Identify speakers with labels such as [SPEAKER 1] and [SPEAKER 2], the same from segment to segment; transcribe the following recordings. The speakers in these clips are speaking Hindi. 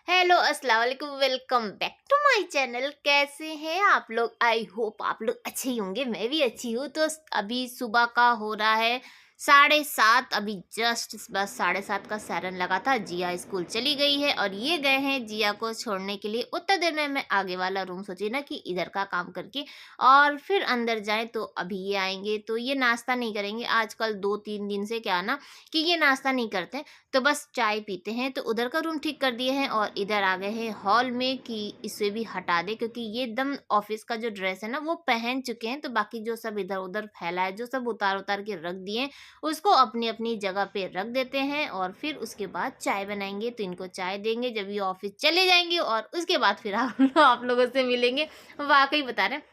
[SPEAKER 1] हेलो अस्सलाम वालेकुम, welcome back to my channel. कैसे हैं आप लोग? आई होप आप लोग अच्छे ही होंगे, मैं भी अच्छी हूँ। तो अभी सुबह का हो रहा है 7:30। अभी जस्ट बस 7:30 का सायरन लगा था। जिया स्कूल चली गई है और ये गए हैं जिया को छोड़ने के लिए। उतना देर में मैं आगे वाला रूम सोची ना कि इधर का काम करके और फिर अंदर जाएं। तो अभी ये आएंगे तो ये नाश्ता नहीं करेंगे आजकल, 2-3 दिन से क्या ना कि ये नाश्ता नहीं करते, तो बस चाय पीते हैं। तो उधर का रूम ठीक कर दिए हैं और इधर आ गए हैं हॉल में कि इसे भी हटा दे, क्योंकि ये एकदम ऑफिस का जो ड्रेस है ना वो पहन चुके हैं। तो बाकी जो सब इधर उधर फैला है, जो सब उतार उतार के रख दिए हैं, उसको अपनी अपनी जगह पे रख देते हैं और फिर उसके बाद चाय बनाएंगे। तो इनको चाय देंगे जब ये ऑफिस चले जाएंगे और उसके बाद फिर आप लोगों से मिलेंगे। वाकई बता रहे हैं,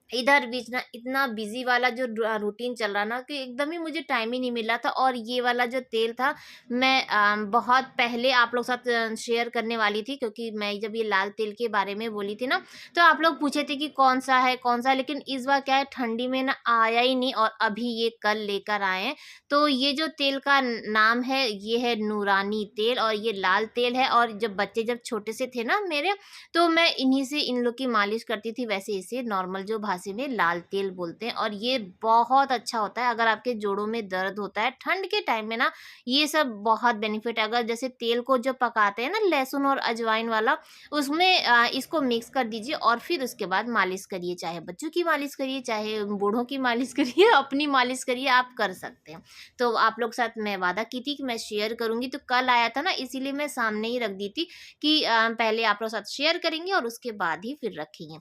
[SPEAKER 1] इधर बीच ना इतना बिजी वाला जो रूटीन चल रहा ना कि एकदम ही मुझे टाइम ही नहीं मिला था। और ये वाला जो तेल था, मैं बहुत पहले आप लोग साथ शेयर करने वाली थी, क्योंकि मैं जब ये लाल तेल के बारे में बोली थी ना, तो आप लोग पूछे थे कि कौन सा है कौन सा है, लेकिन इस बार क्या है, ठंडी में ना आया ही नहीं और अभी ये कल लेकर आए हैं। तो ये जो तेल का नाम है ये है नूरानी तेल और ये लाल तेल है। और जब बच्चे जब छोटे से थे ना मेरे, तो मैं इन्हीं से इन लोग की मालिश करती थी। वैसे इसे नॉर्मल जो भाषा में लाल तेल बोलते हैं और ये बहुत अच्छा होता है अगर आपके जोड़ों में दर्द होता है ठंड के टाइम में ना। ये सब बहुत बेनिफिट है। अगर जैसे तेल को जब पकाते हैं ना लहसुन और अजवाइन वाला, उसमें इसको मिक्स कर दीजिए और फिर उसके बाद मालिश करिए। चाहे बच्चों की मालिश करिए, चाहे बूढ़ों की मालिश करिए, अपनी मालिश करिए, आप कर सकते हैं। तो आप लोग साथ मैं वादा की थी कि मैं शेयर करूंगी, तो कल आया था ना इसीलिए मैं सामने ही रख दी थी कि पहले आप लोग साथ शेयर करेंगे और उसके बाद ही फिर रखेंगे।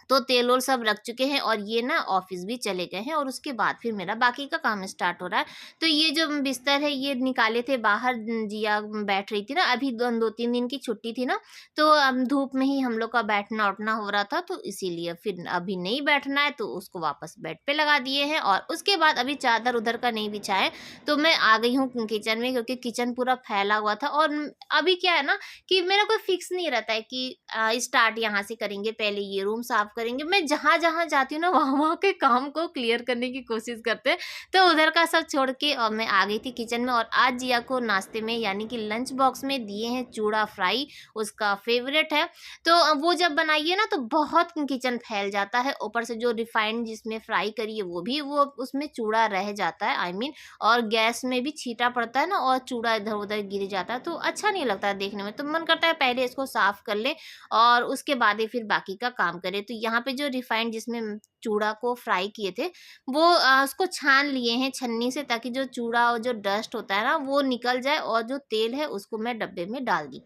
[SPEAKER 1] तो तेल ओल सब रख चुके हैं और ये ना ऑफिस भी चले गए हैं और उसके बाद फिर मेरा बाकी का काम स्टार्ट हो रहा है। तो ये जो बिस्तर है ये निकाले थे बाहर, जिया बैठ रही थी ना, अभी 2-3 दिन की छुट्टी थी ना, तो धूप में ही हम लोग का बैठना उठना हो रहा था, तो इसीलिए फिर अभी नहीं बैठना है तो उसको वापस बेड पे लगा दिए हैं। और उसके बाद अभी चादर उधर का नहीं बिछाए, तो मैं आ गई हूँ किचन में, क्योंकि किचन पूरा फैला हुआ था। और अभी क्या है ना कि मेरा कोई फिक्स नहीं रहता है कि स्टार्ट यहाँ से करेंगे, पहले ये रूम साफ करेंगे। मैं जहाँ जहाँ जाती हूँ ना वहाँ वहाँ के काम को क्लियर करने की कोशिश करते हैं। तो उधर का सब छोड़ के और मैं आ गई थी किचन में। और आज जिया को नाश्ते में यानी कि लंच बॉक्स में दिए हैं चूड़ा फ्राई, उसका फेवरेट है। तो वो जब बनाइए ना तो बहुत किचन फैल जाता है, ऊपर से जो रिफाइंड जिसमें फ्राई करिए वो भी वो उसमें चूड़ा रह जाता है, आई मीन। और गैस में भी छीटा पड़ता है ना और चूड़ा इधर उधर गिर जाता है, तो अच्छा नहीं लगता है देखने में। तो मन करता है पहले इसको साफ कर ले और उसके बाद ही फिर बाकी का काम करें। तो यहाँ पे जो रिफाइंड जिसमें चूड़ा को फ्राई किए थे, वो उसको छान लिए हैं छन्नी से, ताकि जो चूड़ा और जो डस्ट होता है ना वो निकल जाए। और जो तेल है उसको मैं डब्बे में डाल दी।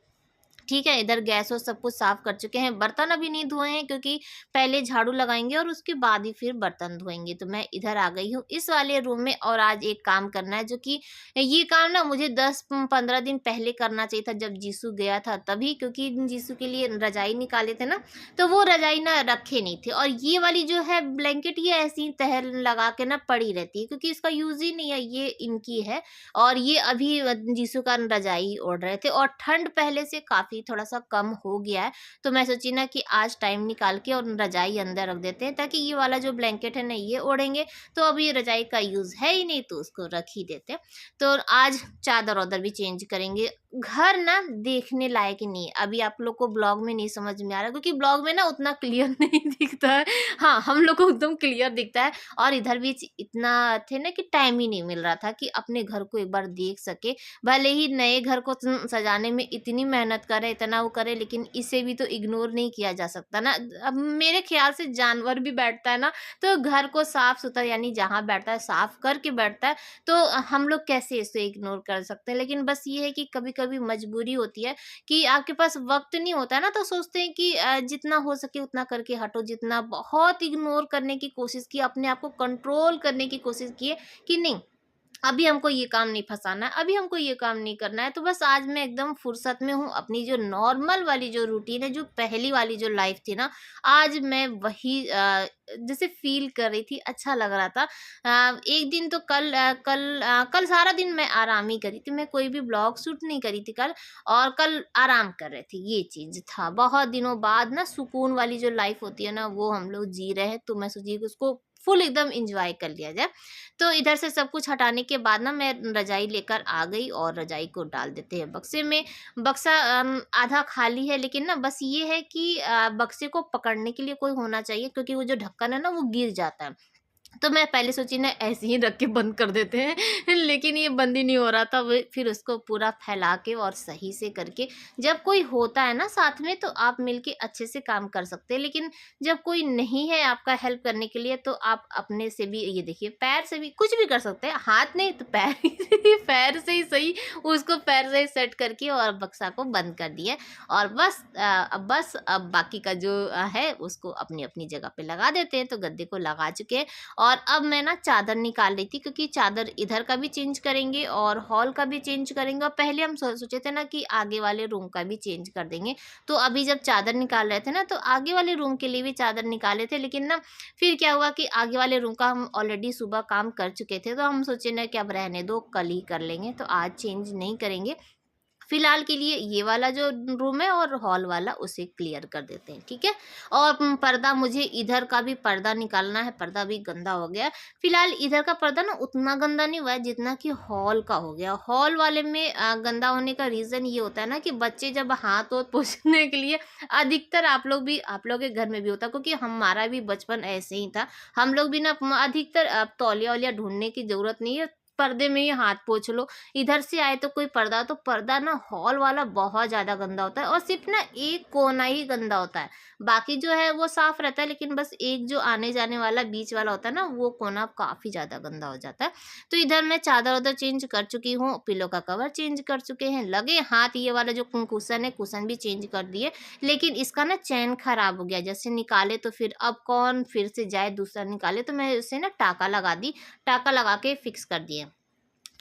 [SPEAKER 1] ठीक है, इधर गैस और सब कुछ साफ कर चुके हैं। बर्तन अभी नहीं धोए हैं, क्योंकि पहले झाड़ू लगाएंगे और उसके बाद ही फिर बर्तन धोएंगे। तो मैं इधर आ गई हूँ इस वाले रूम में और आज एक काम करना है, जो कि ये काम ना मुझे 10-15 दिन पहले करना चाहिए था, जब जीसू गया था तभी, क्योंकि जीसू के लिए रजाई निकाले थे ना, तो वो रजाई ना रखे नहीं थे। और ये वाली जो है ब्लैंकेट ये ऐसी ही तह लगा के ना पड़ी रहती है, क्योंकि इसका यूज ही नहीं है, ये इनकी है। और ये अभी जीसू का रजाई ओढ़ रहे थे और ठंड पहले से काफ़ी थोड़ा-सा कम हो गया है। तो मैं सोची ना कि आज टाइम निकाल के और रजाई अंदर रख देते हैं, ताकि ये वाला जो ब्लैंकेट है ना ये ओढ़ेंगे, तो अब ये रजाई का यूज़ है ही नहीं, तो उसको रख ही देते हैं। तो आज चादर-वादर भी चेंज करेंगे। घर ना देखने लायक ही नहीं है। अभी आप लोग को ब्लॉग में नहीं समझ में आ रहा, क्योंकि ब्लॉग में ना उतना क्लियर नहीं दिखता है। हाँ, हम लोग को एकदम क्लियर दिखता है। और इधर बीच इतना थे ना कि टाइम ही नहीं मिल रहा था कि अपने घर को एक बार देख सके। भले ही नए घर को सजाने में इतनी मेहनत करे, इतना वो करे, लेकिन इसे भी तो इग्नोर नहीं किया जा सकता ना। अब मेरे ख्याल से जानवर भी बैठता है ना, तो घर को साफ सुथरा यानी जहाँ बैठता है साफ करके बैठता है, तो हम लोग कैसे इसे इग्नोर कर सकते हैं। लेकिन बस ये है कि कभी कभी मजबूरी होती है कि आपके पास वक्त नहीं होता है ना, तो सोचते हैं कि जितना हो सके उतना करके हटो। जितना बहुत इग्नोर करने की कोशिश की, अपने आप को कंट्रोल करने की कोशिश की है कि नहीं, अभी हमको ये काम नहीं फँसाना है, अभी हमको ये काम नहीं करना है। तो बस आज मैं एकदम फुर्सत में हूँ। अपनी जो नॉर्मल वाली जो रूटीन है, जो पहली वाली जो लाइफ़ थी ना, आज मैं वही जैसे फ़ील कर रही थी, अच्छा लग रहा था। एक दिन तो कल सारा दिन मैं आराम ही करी थी, मैं कोई भी ब्लॉग शूट नहीं करी थी कल। और कल आराम कर रहे थे, ये चीज़ था। बहुत दिनों बाद ना सुकून वाली जो लाइफ़ होती है ना, वो हम लोग जी रहे हैं, तो मैं सोची कि उसको फुल एकदम इंजॉय कर लिया जाए। तो इधर से सब कुछ हटाने के बाद ना मैं रजाई लेकर आ गई और रजाई को डाल देते हैं बक्से में। बक्सा आधा खाली है, लेकिन ना बस ये है कि बक्से को पकड़ने के लिए कोई होना चाहिए, क्योंकि वो जो ढक्कन है ना वो गिर जाता है। तो मैं पहले सोची ना ऐसे ही रख के बंद कर देते हैं लेकिन ये बंद ही नहीं हो रहा था। वो फिर उसको पूरा फैला के और सही से करके, जब कोई होता है ना साथ में तो आप मिलके अच्छे से काम कर सकते हैं, लेकिन जब कोई नहीं है आपका हेल्प करने के लिए तो आप अपने से भी, ये देखिए पैर से भी कुछ भी कर सकते हैं, हाथ नहीं तो पैर पैर से ही सही, उसको पैर से ही सेट करके और बक्सा को बंद कर दिया। और अब बाकी का जो है उसको अपनी अपनी जगह पे लगा देते हैं। तो गद्दे को लगा चुके हैं और अब मैं ना चादर निकाल रही थी, क्योंकि चादर इधर का भी चेंज करेंगे और हॉल का भी चेंज करेंगे, और पहले हम सोचे थे ना कि आगे वाले रूम का भी चेंज कर देंगे। तो अभी जब चादर निकाल रहे थे ना तो आगे वाले रूम के लिए भी चादर निकाले थे, लेकिन ना फिर क्या हुआ कि आगे वाले रूम का हम ऑलरेडी सुबह काम कर चुके थे, तो हम सोचे ना कि अब रहने दो, कल ही कर लेंगे, तो आज चेंज नहीं करेंगे। फिलहाल के लिए ये वाला जो रूम है और हॉल वाला उसे क्लियर कर देते हैं, ठीक है। और पर्दा, मुझे इधर का भी पर्दा निकालना है, पर्दा भी गंदा हो गया है। फिलहाल इधर का पर्दा ना उतना गंदा नहीं हुआ है जितना कि हॉल का हो गया। हॉल वाले में गंदा होने का रीज़न ये होता है ना कि बच्चे जब हाथ वोथ पोंछने के लिए, अधिकतर आप लोग के घर में भी होता है, क्योंकि हमारा भी बचपन ऐसे ही था। हम लोग भी ना अधिकतर तौलिया वौलिया ढूंढने की ज़रूरत नहीं है, पर्दे में ही हाथ पोंछ लो। इधर से आए तो कोई पर्दा, तो पर्दा ना हॉल वाला बहुत ज़्यादा गंदा होता है, और सिर्फ ना एक कोना ही गंदा होता है, बाकी जो है वो साफ रहता है, लेकिन बस एक जो आने जाने वाला बीच वाला होता है ना वो कोना काफ़ी ज़्यादा गंदा हो जाता है। तो इधर मैं चादर उधर चेंज कर चुकी हूँ, पिलो का कवर चेंज कर चुके हैं, लगे हाथ ये वाला जो कुशन है, कुशन भी चेंज कर दिए, लेकिन इसका ना चैन खराब हो गया। जैसे निकाले तो फिर अब कौन फिर से जाए दूसरा निकाले, तो मैं उसे ना टाका लगा दी, टाका लगा के फिक्स कर दिए,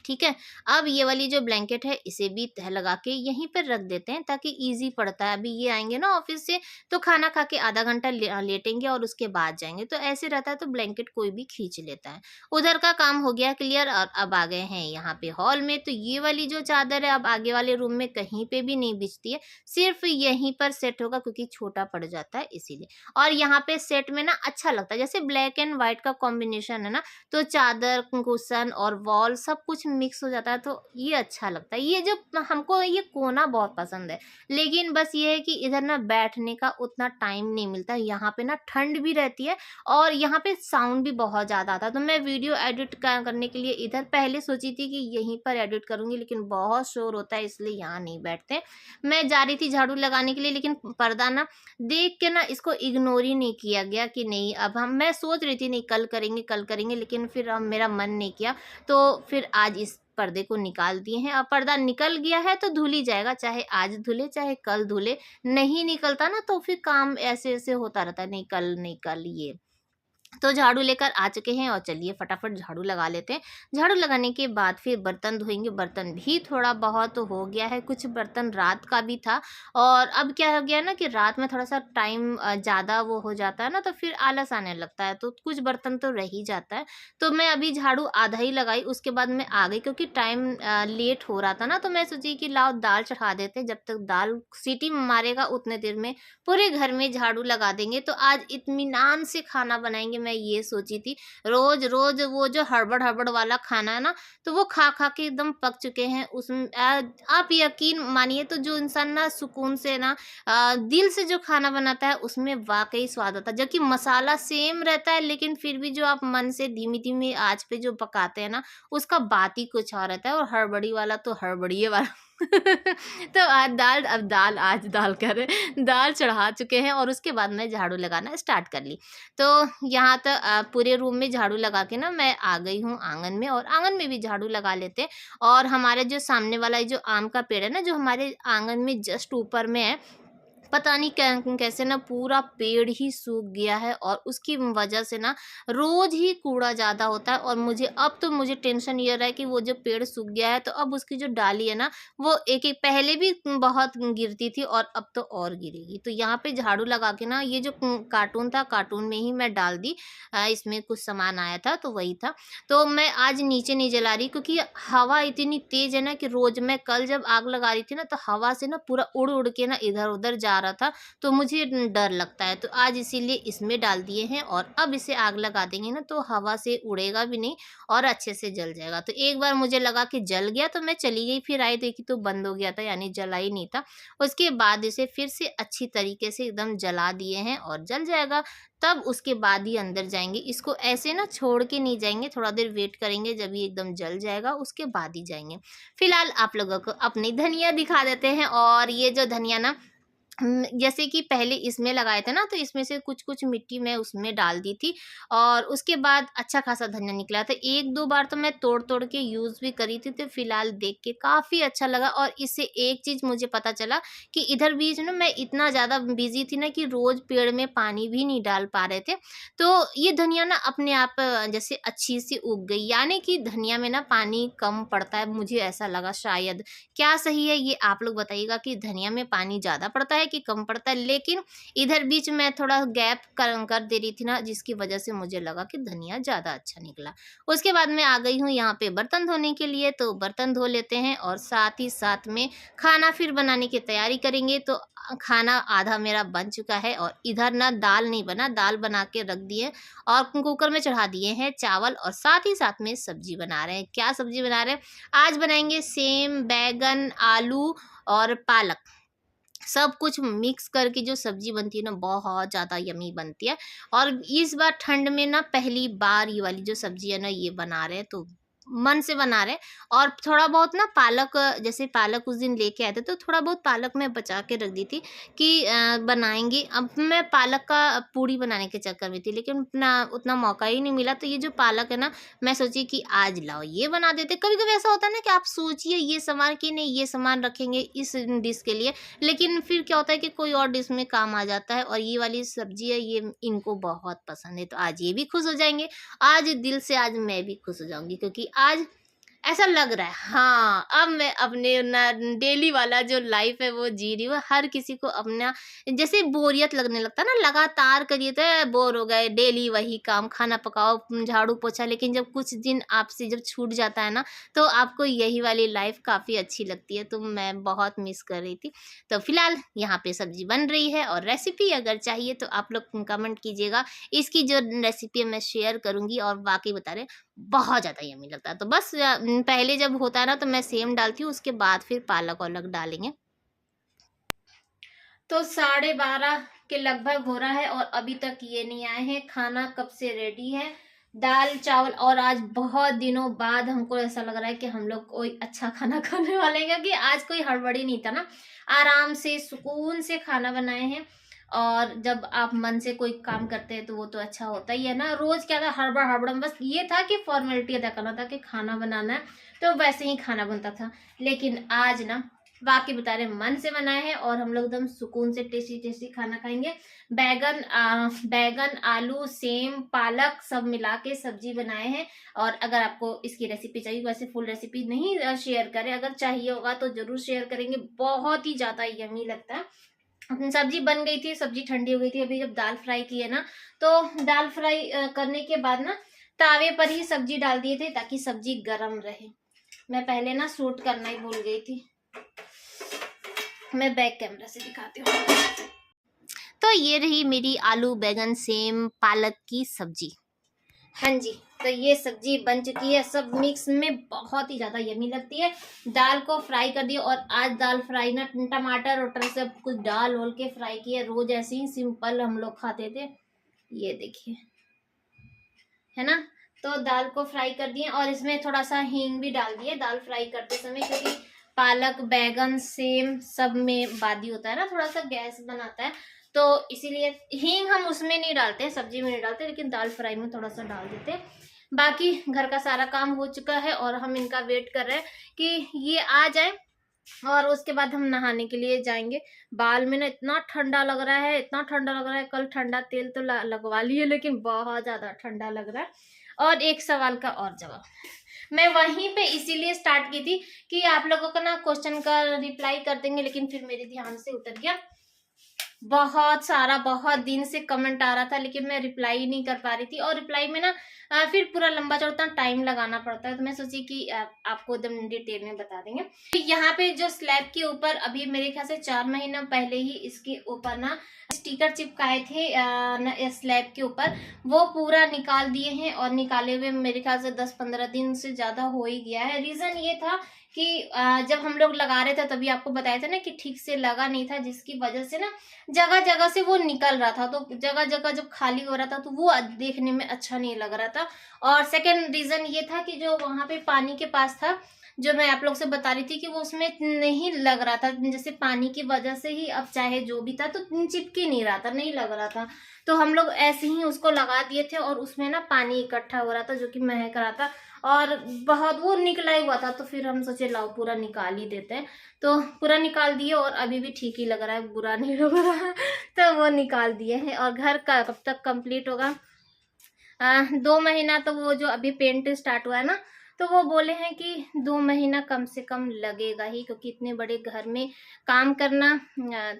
[SPEAKER 1] ठीक है। अब ये वाली जो ब्लैंकेट है इसे भी तह लगा के यहीं पर रख देते हैं, ताकि इजी पड़ता है। अभी ये आएंगे ना ऑफिस से तो खाना खा के आधा घंटा लेटेंगे और उसके बाद जाएंगे, तो ऐसे रहता है, तो ब्लैंकेट कोई भी खींच लेता है। उधर का काम हो गया क्लियर, और अब आ गए हैं यहाँ पे हॉल में। तो ये वाली जो चादर है अब आगे वाले रूम में कहीं पे भी नहीं बिछती है, सिर्फ यहीं पर सेट होगा, क्योंकि छोटा पड़ जाता है इसीलिए। और यहाँ पे सेट में ना अच्छा लगता है, जैसे ब्लैक एंड व्हाइट का कॉम्बिनेशन है ना, तो चादर कुशन और वॉल सब कुछ मिक्स हो जाता है, तो ये अच्छा लगता है। ये जो हमको ये कोना बहुत पसंद है, लेकिन बस ये है कि इधर ना बैठने का उतना टाइम नहीं मिलता। यहाँ पे ना ठंड भी रहती है और यहाँ पे साउंड भी बहुत ज़्यादा आता है। तो मैं वीडियो एडिट करने के लिए इधर पहले सोची थी कि यहीं पर एडिट करूँगी, लेकिन बहुत शोर होता है इसलिए यहाँ नहीं बैठते। मैं जा रही थी झाड़ू लगाने के लिए, लेकिन पर्दा ना देख के ना इसको इग्नोर ही नहीं किया गया कि नहीं, अब मैं सोच रही थी नहीं कल करेंगे, लेकिन फिर अब मेरा मन नहीं किया, तो फिर आज इस पर्दे को निकाल दिए हैं। अब पर्दा निकल गया है तो धुल ही जाएगा, चाहे आज धुले चाहे कल धुले। नहीं निकलता ना तो फिर काम ऐसे ऐसे होता रहता है, नहीं कल ये। तो झाड़ू लेकर आ चुके हैं और चलिए फटाफट झाड़ू लगा लेते हैं। झाड़ू लगाने के बाद फिर बर्तन धोएंगे। बर्तन भी थोड़ा बहुत हो गया है, कुछ बर्तन रात का भी था, और अब क्या हो गया ना कि रात में थोड़ा सा टाइम ज़्यादा वो हो जाता है ना, तो फिर आलस आने लगता है, तो कुछ बर्तन तो रह ही जाता है। तो मैं अभी झाड़ू आधा ही लगाई, उसके बाद मैं आ गई, क्योंकि टाइम लेट हो रहा था ना, तो मैं सोची कि लाओ दाल चढ़ा देते, जब तक दाल सीटी मारेगा उतने देर में पूरे घर में झाड़ू लगा देंगे, तो आज इत्मीनान से खाना बनाएंगे। मैं ये सोची थी, रोज रोज वो जो हड़बड़ हड़बड़ वाला खाना है ना, तो वो खा खा के एकदम पक चुके हैं। उसमें आप यकीन मानिए, तो जो इंसान ना सुकून से ना दिल से जो खाना बनाता है उसमें वाकई स्वाद आता है, जबकि मसाला सेम रहता है, लेकिन फिर भी जो आप मन से धीमी धीमी आंच पे जो पकाते हैं ना, उसका बात ही कुछ और रहता है। और हड़बड़ी वाला तो हड़बड़िए वाला तो आज दाल कह रहे दाल चढ़ा चुके हैं, और उसके बाद मैं झाड़ू लगाना स्टार्ट कर ली। तो यहाँ तक पूरे रूम में झाड़ू लगा के ना मैं आ गई हूँ आंगन में, और आंगन में भी झाड़ू लगा लेते हैं। और हमारे जो सामने वाला जो आम का पेड़ है ना, जो हमारे आंगन में जस्ट ऊपर में है, पता नहीं कैसे ना पूरा पेड़ ही सूख गया है, और उसकी वजह से ना रोज ही कूड़ा ज़्यादा होता है। और मुझे टेंशन ये रहा है कि वो जो पेड़ सूख गया है, तो अब उसकी जो डाली है ना, वो एक एक पहले भी बहुत गिरती थी और अब तो और गिरेगी। तो यहाँ पे झाड़ू लगा के ना ये जो कार्टून था, कार्टून में ही मैं डाल दी। इसमें कुछ सामान आया था तो वही था। तो मैं आज नीचे नहीं जला रही, क्योंकि हवा इतनी तेज है ना कि रोज मैं कल जब आग लगा रही थी ना, तो हवा से ना पूरा उड़ उड़ के ना इधर उधर जा आ रहा था, तो मुझे डर लगता है, तो आज इसीलिए इसमें डाल दिए हैं। और अब इसे आग लगा देंगे ना तो हवा से उड़ेगा भी नहीं और अच्छे से जल जाएगा। तो एक बार मुझे लगा कि जल गया तो मैं चली गई, फिर आई देखी तो बंद हो गया था, यानी जला ही नहीं था। उसके बाद इसे फिर से अच्छी तरीके से एकदम जला दिए हैं और जल जाएगा, तब उसके बाद ही अंदर जाएंगे। इसको ऐसे ना छोड़ के नहीं जाएंगे, थोड़ा देर वेट करेंगे, जब ये एकदम जल जाएगा उसके बाद ही जाएंगे। फिलहाल आप लोगों को अपनी धनिया दिखा देते हैं। और ये जो धनिया ना जैसे कि पहले इसमें लगाए थे ना, तो इसमें से कुछ कुछ मिट्टी मैं उसमें डाल दी थी और उसके बाद अच्छा खासा धनिया निकला था। एक दो बार तो मैं तोड़ तोड़ के यूज़ भी करी थी, तो फिलहाल देख के काफ़ी अच्छा लगा। और इससे एक चीज़ मुझे पता चला कि इधर बीच ना मैं इतना ज़्यादा बिजी थी ना कि रोज़ पेड़ में पानी भी नहीं डाल पा रहे थे, तो ये धनिया ना अपने आप जैसे अच्छी सी उग गई। यानी कि धनिया में ना पानी कम पड़ता है, मुझे ऐसा लगा। शायद क्या सही है ये आप लोग बताइएगा कि धनिया में पानी ज़्यादा पड़ता है कि कम पड़ता है। लेकिन इधर बीच में थोड़ा गैप कर दे रही थी ना, जिसकी वजह से मुझे लगा कि धनिया ज़्यादा अच्छा निकला। उसके बाद मैं आ गई हूँ यहाँ पे बर्तन धोने के लिए, तो बर्तन धो लेते हैं और साथ ही साथ में खाना फिर बनाने की तैयारी करेंगे। तो खाना आधा मेरा बन चुका है और इधर ना दाल नहीं बना, दाल बना के रख दिए और कुकर में चढ़ा दिए हैं चावल, और साथ ही साथ में सब्जी बना रहे हैं। क्या सब्जी बना रहे हैं? आज बनाएंगे सेम बैगन, आलू और पालक, सब कुछ मिक्स करके जो सब्जी बनती है ना, बहुत ज़्यादा यमी बनती है। और इस बार ठंड में ना पहली बार ये वाली जो सब्जी है ना ये बना रहे हैं, तो मन से बना रहे हैं। और थोड़ा बहुत ना पालक, जैसे पालक उस दिन लेके आए थे तो थोड़ा बहुत पालक मैं बचा के रख दी थी कि बनाएंगे। अब मैं पालक का पूड़ी बनाने के चक्कर में थी, लेकिन उतना मौका ही नहीं मिला। तो ये जो पालक है ना, मैं सोची कि आज लाओ ये बना देते। कभी कभी ऐसा होता है ना कि आप सोचिए ये सामान कि नहीं ये सामान रखेंगे इस डिश के लिए, लेकिन फिर क्या होता है कि कोई और डिश में काम आ जाता है। और ये वाली सब्जी है, ये इनको बहुत पसंद है, तो आज ये भी खुश हो जाएंगे। आज दिल से आज मैं भी खुश हो जाऊंगी, क्योंकि आज ऐसा लग रहा है हाँ, अब मैं अपने ना डेली वाला जो लाइफ है वो जी रही हूँ। हर किसी को अपना जैसे बोरियत लगने लगता है ना, लगातार करिए तो बोर हो गए, डेली वही काम, खाना पकाओ, झाड़ू पोछा। लेकिन जब कुछ दिन आपसे जब छूट जाता है ना, तो आपको यही वाली लाइफ काफ़ी अच्छी लगती है। तो मैं बहुत मिस कर रही थी। तो फिलहाल यहाँ पे सब्जी बन रही है, और रेसिपी अगर चाहिए तो आप लोग कमेंट कीजिएगा। इसकी जो रेसिपी है मैं शेयर करूँगी, और वाकई बता रहे बहुत ज़्यादा यम्मी लगता है। तो बस पहले जब होता है ना तो मैं सेम डालती हूँ, उसके बाद फिर पालक वालक डालेंगे। तो 12:30 के लगभग हो रहा है और अभी तक ये नहीं आए हैं। खाना कब से रेडी है, दाल चावल। और आज बहुत दिनों बाद हमको ऐसा लग रहा है कि हम लोग कोई अच्छा खाना खाने वाले हैं, क्योंकि आज कोई हड़बड़ी नहीं था ना, आराम से सुकून से खाना बनाए हैं। और जब आप मन से कोई काम करते हैं तो वो तो अच्छा होता ही है ना। रोज क्या था, हड़बड़ हड़बड़, बस ये था कि फॉर्मेलिटी अदा करना था कि खाना बनाना है, तो वैसे ही खाना बनता था। लेकिन आज ना वाकई बता रहे मन से बनाए हैं, और हम लोग एकदम सुकून से टेस्टी टेस्टी खाना खाएंगे। बैगन आलू सेम पालक सब मिला के सब्जी बनाए हैं। और अगर आपको इसकी रेसिपी चाहिए, वैसे फुल रेसिपी नहीं शेयर करें, अगर चाहिए होगा तो जरूर शेयर करेंगे। बहुत ही ज्यादा यमी लगता है। सब्जी बन गई थी, सब्जी ठंडी हो गई थी। अभी जब दाल फ्राई की है ना, तो दाल फ्राई करने के बाद ना तावे पर ही सब्जी डाल दिए थे ताकि सब्जी गर्म रहे। मैं पहले ना शूट करना ही भूल गई थी, मैं बैक कैमरा से दिखाती हूँ। तो ये रही मेरी आलू बैगन सेम पालक की सब्जी। हाँ जी, तो ये सब्जी बन चुकी है, सब मिक्स में बहुत ही ज्यादा यमी लगती है। दाल को फ्राई कर दिया, और आज दाल फ्राई ना टमाटर वटर सब कुछ डाल वोल के फ्राई किया। रोज ऐसे ही सिंपल हम लोग खाते थे। ये देखिए, है ना। तो दाल को फ्राई कर दिए, और इसमें थोड़ा सा हींग भी डाल दिए दाल फ्राई करते समय, क्योंकि पालक बैगन सेम सब में बादी होता है ना, थोड़ा सा गैस बनाता है, तो इसीलिए हींग हम उसमें नहीं डालते, सब्जी में नहीं डालते, लेकिन दाल फ्राई में थोड़ा सा डाल देते। बाकी घर का सारा काम हो चुका है, और हम इनका वेट कर रहे हैं कि ये आ जाए, और उसके बाद हम नहाने के लिए जाएंगे। बाल में ना इतना ठंडा लग रहा है, इतना ठंडा लग रहा है। कल ठंडा तेल तो लगवा लिए, लेकिन बहुत ज्यादा ठंडा लग रहा है। और एक सवाल का और जवाब मैं वहीं पे इसीलिए स्टार्ट की थी कि आप लोगों का ना क्वेश्चन का रिप्लाई कर देंगे, लेकिन फिर मेरे ध्यान से उतर गया। बहुत सारा बहुत दिन से कमेंट आ रहा था, लेकिन मैं रिप्लाई नहीं कर पा रही थी। और रिप्लाई में ना फिर पूरा लंबा चौड़ा उतना टाइम लगाना पड़ता है। तो मैं सोची कि आपको एकदम डिटेल में बता देंगे। तो यहाँ पे जो स्लैब के ऊपर अभी मेरे ख्याल से 4 महीना पहले ही इसके ऊपर ना स्टिकर चिपकाए थे स्लैब के ऊपर, वो पूरा निकाल दिए हैं। और निकाले हुए मेरे ख्याल से 10-15 दिन से ज्यादा हो ही गया है। रीजन ये था कि जब हम लोग लगा रहे थे तभी आपको बताया था ना कि ठीक से लगा नहीं था, जिसकी वजह से ना जगह जगह से वो निकल रहा था। तो जगह जगह जब खाली हो रहा था तो वो देखने में अच्छा नहीं लग रहा था। और सेकंड रीजन ये था कि जो वहां पे पानी के पास था, जो मैं आप लोग से बता रही थी कि वो उसमें नहीं लग रहा था, जैसे पानी की वजह से ही अब चाहे जो भी था तो चिपके नहीं रहा था, नहीं लग रहा था। तो हम लोग ऐसे ही उसको लगा दिए थे और उसमें ना पानी इकट्ठा हो रहा था जो कि महक रहा था और बहुत वो निकला ही हुआ था। तो फिर हम सोचे लाओ पूरा निकाल ही देते हैं। तो पूरा निकाल दिए और अभी भी ठीक ही लग रहा है, बुरा नहीं लग रहा। तो वो निकाल दिए हैं। और घर का कब तक कंप्लीट होगा? 2 महीना। तो वो जो अभी पेंट स्टार्ट हुआ है ना, तो वो बोले हैं कि 2 महीना कम से कम लगेगा ही, क्योंकि इतने बड़े घर में काम करना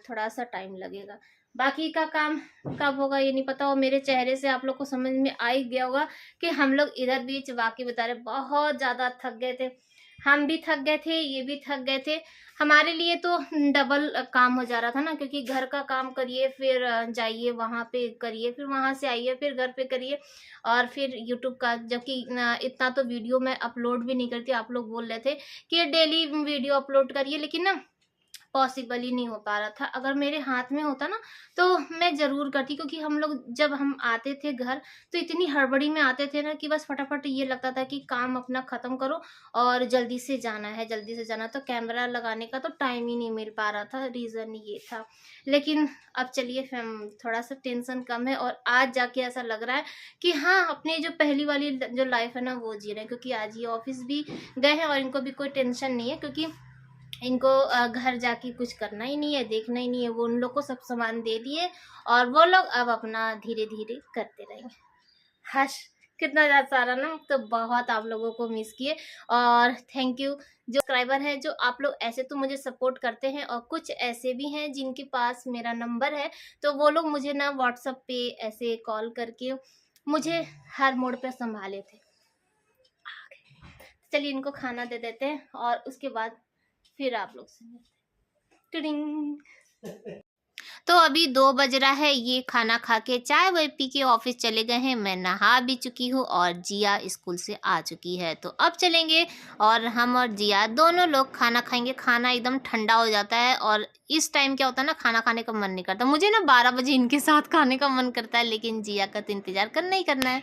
[SPEAKER 1] थोड़ा सा टाइम लगेगा। बाकी का काम कब होगा ये नहीं पता। और मेरे चेहरे से आप लोग को समझ में आ ही गया होगा कि हम लोग इधर बीच वाकई बता रहे बहुत ज्यादा थक गए थे। हम भी थक गए थे, ये भी थक गए थे। हमारे लिए तो डबल काम हो जा रहा था ना, क्योंकि घर का काम करिए, फिर जाइए वहां पे करिए, फिर वहां से आइए, फिर घर पे करिए, और फिर यूट्यूब का, जबकि इतना तो वीडियो मैं अपलोड भी नहीं करती। आप लोग बोल रहे थे कि डेली वीडियो अपलोड करिए, लेकिन ना पॉसिबल ही नहीं हो पा रहा था। अगर मेरे हाथ में होता ना तो मैं जरूर करती, क्योंकि हम लोग जब हम आते थे घर तो इतनी हड़बड़ी में आते थे ना कि बस फटाफट ये लगता था कि काम अपना खत्म करो और जल्दी से जाना है, जल्दी से जाना। तो कैमरा लगाने का तो टाइम ही नहीं मिल पा रहा था, रीजन ये था। लेकिन अब चलिए थोड़ा सा टेंशन कम है और आज जाके ऐसा लग रहा है कि हाँ, अपनी जो पहली वाली जो लाइफ है ना वो जी रहे हैं। क्योंकि आज ये ऑफिस भी गए हैं और इनको भी कोई टेंशन नहीं है, क्योंकि इनको घर जाके कुछ करना ही नहीं है, देखना ही नहीं है। वो उन लोग को सब सामान दे दिए और वो लोग अब अपना धीरे धीरे करते रहेंगे। हश, कितना ज्यादा सारा ना, तो बहुत आप लोगों को मिस किए। और थैंक यू जो सब्सक्राइबर है, जो आप लोग ऐसे तो मुझे सपोर्ट करते हैं, और कुछ ऐसे भी हैं जिनके पास मेरा नंबर है, तो वो लोग मुझे ना व्हाट्सएप पे ऐसे कॉल करके मुझे हर मोड़ पे संभाले थे। चलिए इनको खाना दे देते हैं और उसके बाद फिर आप लोग से टिडिंग। तो अभी 2 बज रहा है, ये खाना खा के चाय वाय पी के ऑफिस चले गए हैं। मैं नहा भी चुकी हूँ और जिया स्कूल से आ चुकी है। तो अब चलेंगे और हम और जिया दोनों लोग खाना खाएंगे। खाना एकदम ठंडा हो जाता है और इस टाइम क्या होता है ना, खाना खाने का मन नहीं करता। मुझे ना 12 बजे इनके साथ खाने का मन करता है, लेकिन जिया का तो इंतजार करना ही करना है।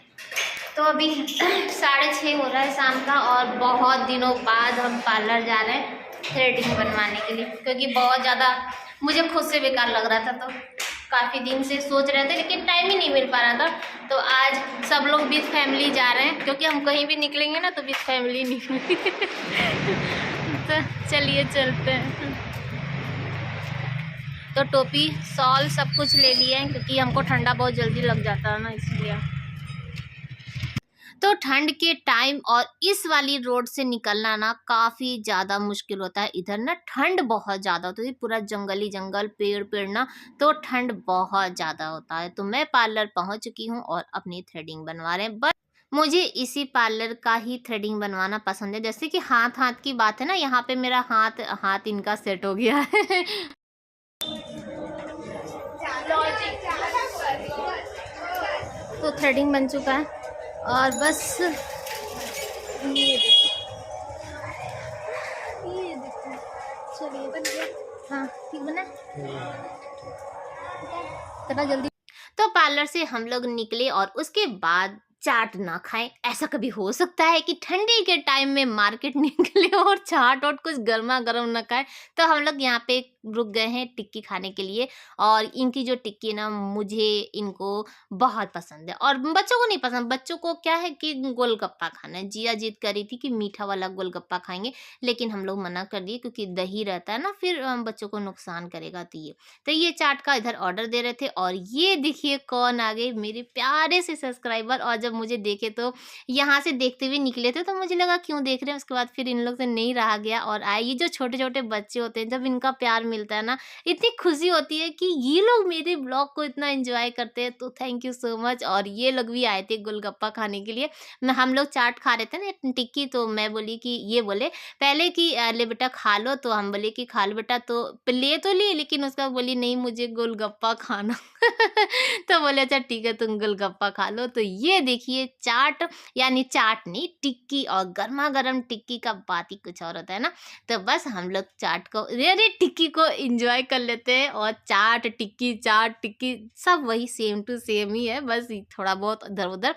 [SPEAKER 1] तो अभी 6:30 हो रहा है शाम का और बहुत दिनों बाद हम पार्लर जा रहे हैं थ्रेडिंग बनवाने के लिए, क्योंकि बहुत ज़्यादा मुझे खुद से बेकार लग रहा था। तो काफ़ी दिन से सोच रहे थे लेकिन टाइम ही नहीं मिल पा रहा था। तो आज सब लोग विथ फैमिली जा रहे हैं, क्योंकि हम कहीं भी निकलेंगे ना तो विथ फैमिली निकलेंगे। तो चलिए चलते हैं। तो टोपी शॉल सब कुछ ले लिए हैं, क्योंकि हमको ठंडा बहुत जल्दी लग जाता है ना, इसलिए। तो ठंड के टाइम और इस वाली रोड से निकलना ना काफ़ी ज़्यादा मुश्किल होता है। इधर ना ठंड बहुत ज़्यादा होती है, पूरा जंगल ही जंगल, पेड़ पेड़ ना, तो ठंड बहुत ज़्यादा होता है। तो मैं पार्लर पहुंच चुकी हूं और अपनी थ्रेडिंग बनवा रहे हैं। बट मुझे इसी पार्लर का ही थ्रेडिंग बनवाना पसंद है। जैसे कि हाथ हाथ की बात है ना, यहाँ पे मेरा हाथ हाथ इनका सेट हो गया है। तो थ्रेडिंग बन चुका है और बस ये देखो, चलिए बन गया। हाँ ठीक बना, इतना जल्दी। तो पार्लर से हम लोग निकले और उसके बाद चाट ना खाएं, ऐसा कभी हो सकता है कि ठंडी के टाइम में मार्केट निकले और चाट और कुछ गर्मा गर्म ना खाएं। तो हम लोग यहाँ पे रुक गए हैं टिक्की खाने के लिए, और इनकी जो टिक्की ना मुझे इनको बहुत पसंद है और बच्चों को नहीं पसंद। बच्चों को क्या है कि गोलगप्पा खाना है। जिया जिद करी थी कि मीठा वाला गोलगप्पा खाएंगे, लेकिन हम लोग मना कर दिए, क्योंकि दही रहता है ना, फिर बच्चों को नुकसान करेगा। तो ये चाट का इधर ऑर्डर दे रहे थे और ये देखिए कौन आ गए, मेरे प्यारे से सब्सक्राइबर। और जब मुझे देखे तो यहाँ से देखते हुए निकले थे, तो मुझे लगा क्यों देख रहे हैं। उसके बाद फिर इन लोग से नहीं रहा गया और आए। ये जो छोटे छोटे बच्चे होते हैं, जब इनका प्यार मिलता है ना, इतनी खुशी होती है कि ये लोग मेरे ब्लॉग को इतना एंजॉय करते हैं, तो थैंक यू सो मच। और ये लोग भी आए थे गोलगप्पा खाने के लिए। हम लोग चाट खा रहे थे ना टिक्की, तो मैं बोली कि ये बोले पहले कि ले बेटा खा लो, तो हम बोले कि खा लो बेटा, तो ले तो ली, लेकिन उसका बोली नहीं मुझे गोलगप्पा खाना। तो बोले अच्छा ठीक है तुम गोलगप्पा खा लो। तो ये देखिए चाट, यानी चाट नहीं टिक्की, और गर्मा गर्म टिक्की का बात ही कुछ और होता है ना। तो बस हम लोग चाट को, अरे टिक्की को एंजॉय कर लेते हैं, और चाट टिक्की सब वही सेम टू सेम ही है, बस थोड़ा बहुत इधर उधर।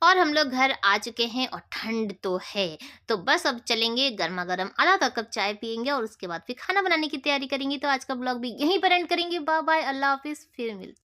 [SPEAKER 1] और हम लोग घर आ चुके हैं और ठंड तो है, तो बस अब चलेंगे गर्मा गर्म आधा कप चाय पियेंगे, और उसके बाद फिर खाना बनाने की तैयारी करेंगे। तो आज का ब्लॉग भी यहीं पर एंड करेंगे। बाय बाय, अल्लाह हाफिज, फिर मिलते हैं।